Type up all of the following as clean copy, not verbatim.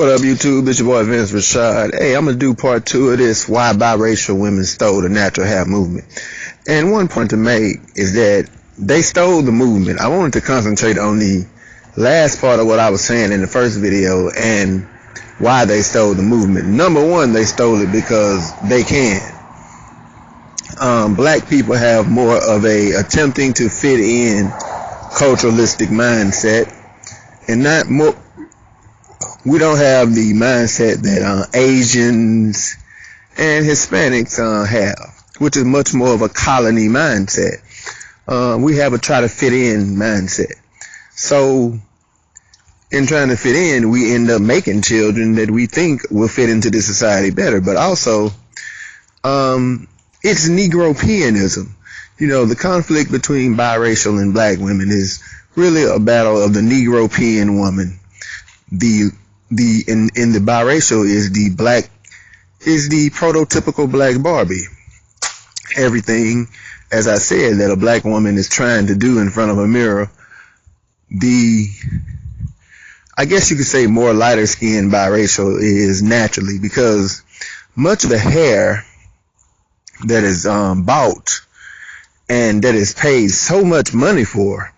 What up, YouTube? It's your boy Vince Rashad. Hey, I'm gonna do part 2 of this why biracial women stole the natural hair movement. And one point to make is that they stole the movement. I wanted to concentrate on the last part of what I was saying in the first video and why they stole the movement. Number one, they stole it because they can. Black people have more of a attempting to fit in culturalistic mindset, and not more. We don't have the mindset that Asians and Hispanics have, which is much more of a colony mindset. We have a try to fit in mindset. So in trying to fit in, we end up making children that we think will fit into the society better. But also, it's Negropeanism. You know, the conflict between biracial and black women is really a battle of the Negropean woman. In the biracial is the prototypical black Barbie. Everything, as I said, that a black woman is trying to do in front of a mirror, I guess you could say more lighter skinned biracial is naturally, because much of the hair that is bought and that is paid so much money for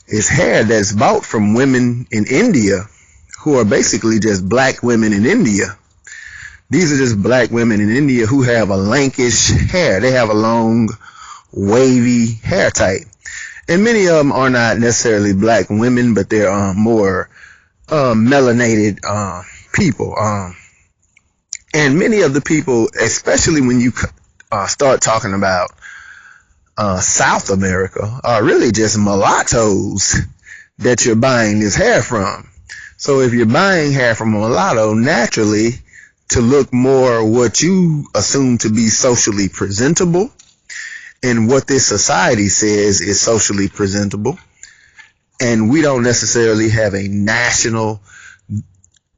is hair that's bought from women in India who are basically just black women in India. These are just black women in India who have a lankish hair. They have a long, wavy hair type. And many of them are not necessarily black women, but they're more melanated people. And many of the people, especially when you start talking about South America, are really just mulattoes that you're buying this hair from. So if you're buying hair from a mulatto, naturally, to look more what you assume to be socially presentable and what this society says is socially presentable, and we don't necessarily have a national,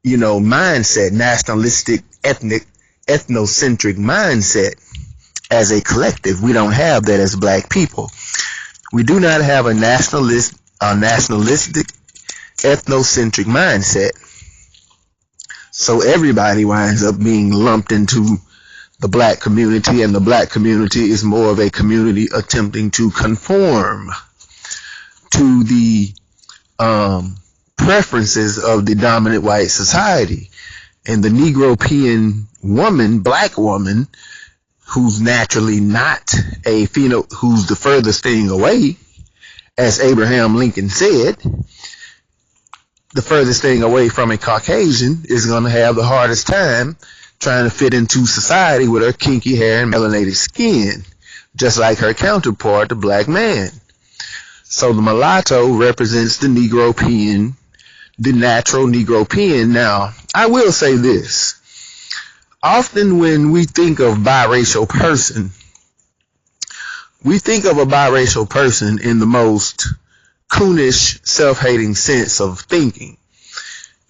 mindset, nationalistic, ethnocentric mindset as a collective. We don't have that as black people. We do not have a nationalistic, ethnocentric mindset. So everybody winds up being lumped into the black community, and the black community is more of a community attempting to conform to the preferences of the dominant white society. And the Negropean woman, black woman, who's naturally not a who's the furthest thing away, as Abraham Lincoln said, the furthest thing away from a Caucasian is going to have the hardest time trying to fit into society with her kinky hair and melanated skin, just like her counterpart, the black man. So the mulatto represents the Negropean, the natural Negropean. Now, I will say this. Often when we think of biracial person, we think of a biracial person in the most coonish, self-hating sense of thinking,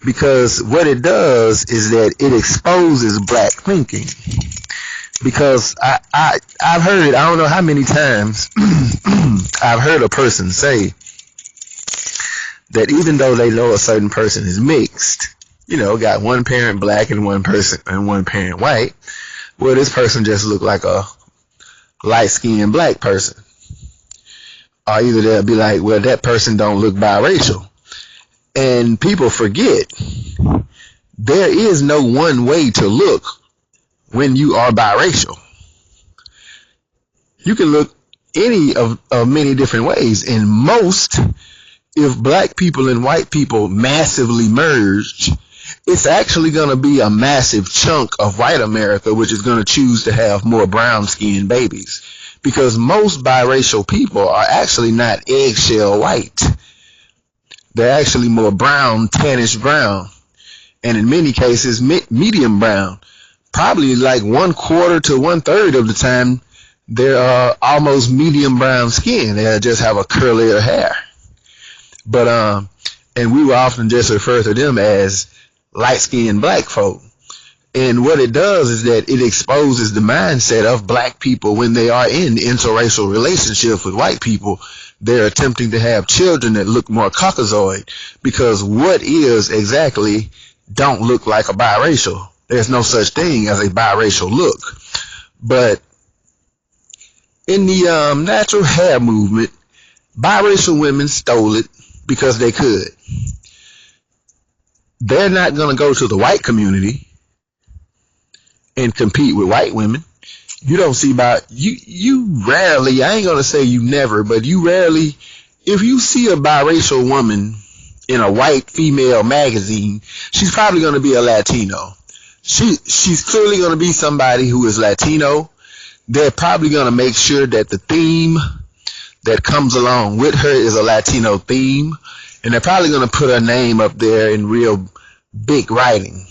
because what it does is that it exposes black thinking. Because I've heard, I don't know how many times I've heard a person say that even though they know a certain person is mixed, got one parent black and one parent white, well, this person just look like a light-skinned black person. Or either they'll be like, well, that person don't look biracial. And people forget there is no one way to look when you are biracial. You can look any of many different ways. And if black people and white people massively merge, it's actually going to be a massive chunk of white America which is going to choose to have more brown-skinned babies. Because most biracial people are actually not eggshell white. They're actually more brown, tannish brown. And in many cases, medium brown. Probably like 1/4 to 1/3 of the time, they're almost medium brown skin. They just have a curlier hair. But, and we will often just refer to them as light-skinned black folk. And what it does is that it exposes the mindset of black people when they are in interracial relationships with white people. They're attempting to have children that look more Caucasoid, because what is exactly don't look like a biracial. There's no such thing as a biracial look. But in the natural hair movement, biracial women stole it because they could. They're not going to go to the white community and compete with white women. You don't see you rarely, I ain't going to say you never, but you rarely, if you see a biracial woman in a white female magazine, she's probably going to be a Latino. She's clearly going to be somebody who is Latino. They're probably going to make sure that the theme that comes along with her is a Latino theme. And they're probably going to put her name up there in real big writing.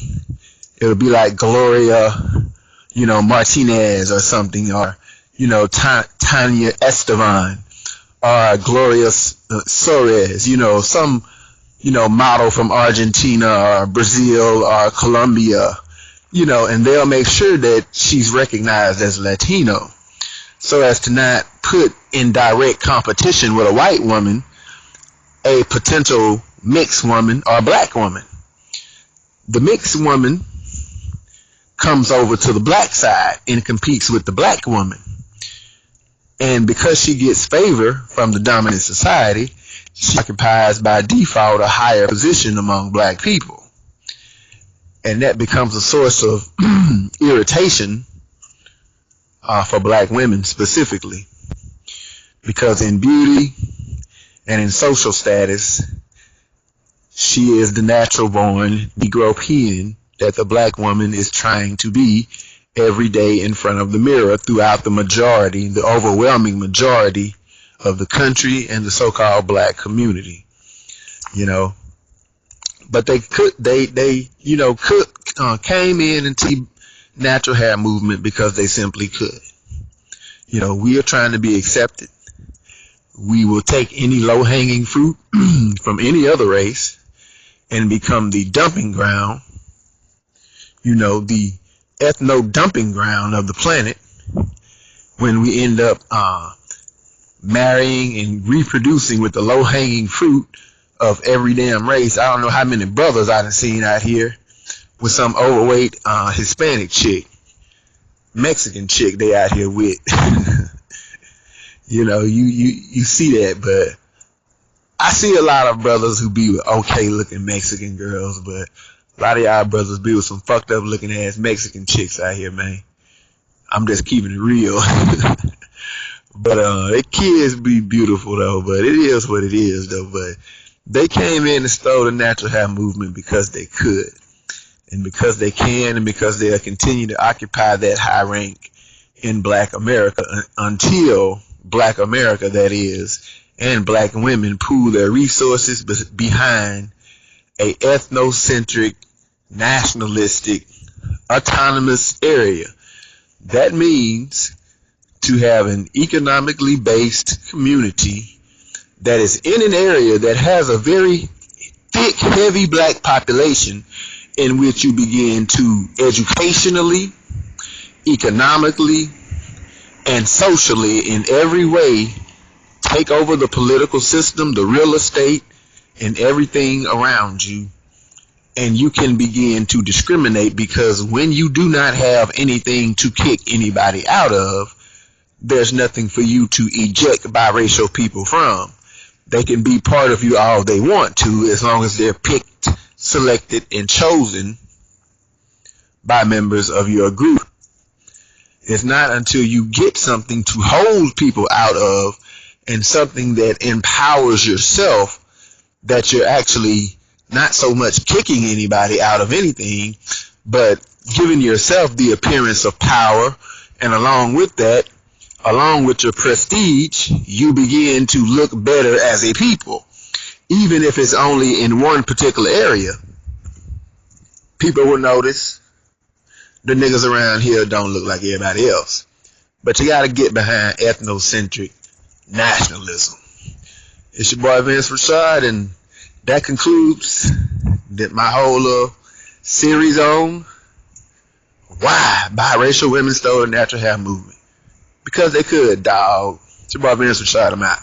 It'll be like Gloria, Martinez or something, or, Tanya Estevan, or Gloria Soares, some, model from Argentina or Brazil or Colombia, and they'll make sure that she's recognized as Latino so as to not put in direct competition with a white woman a potential mixed woman or black woman. The mixed woman comes over to the black side and competes with the black woman. And because she gets favor from the dominant society, she occupies by default a higher position among black people. And that becomes a source of irritation for black women specifically. Because in beauty and in social status, she is the natural born Negropean that the black woman is trying to be every day in front of the mirror throughout the overwhelming majority of the country and the so-called black community. But they came in into the natural hair movement because they simply could. We are trying to be accepted. We will take any low-hanging fruit from any other race and become the dumping ground, the ethno-dumping ground of the planet when we end up marrying and reproducing with the low-hanging fruit of every damn race. I don't know how many brothers I've seen out here with some overweight Hispanic chick, Mexican chick they out here with. You see that, but I see a lot of brothers who be with okay looking Mexican girls, but a lot of y'all brothers be with some fucked up looking ass Mexican chicks out here, man. I'm just keeping it real. But the kids be beautiful though, but it is what it is though. But they came in and stole the natural hair movement because they could, and because they can, and because they'll continue to occupy that high rank in black America until black America, that is, and black women pool their resources behind a ethnocentric, nationalistic, autonomous area. That means to have an economically based community that is in an area that has a very thick, heavy black population, in which you begin to educationally, economically, and socially in every way take over the political system, the real estate, and everything around you. And you can begin to discriminate, because when you do not have anything to kick anybody out of, there's nothing for you to eject biracial people from. They can be part of you all they want to, as long as they're picked, selected, and chosen by members of your group. It's not until you get something to hold people out of, and something that empowers yourself, that you're actually not so much kicking anybody out of anything, but giving yourself the appearance of power. And along with that, along with your prestige, you begin to look better as a people, even if it's only in one particular area. People will notice the niggas around here don't look like everybody else. But you gotta get behind ethnocentric nationalism. It's your boy Vince Rashad, and that concludes my whole series on why biracial women stole the natural hair movement. Because they could, dog. It's your boy Vince Rashad. I'm out.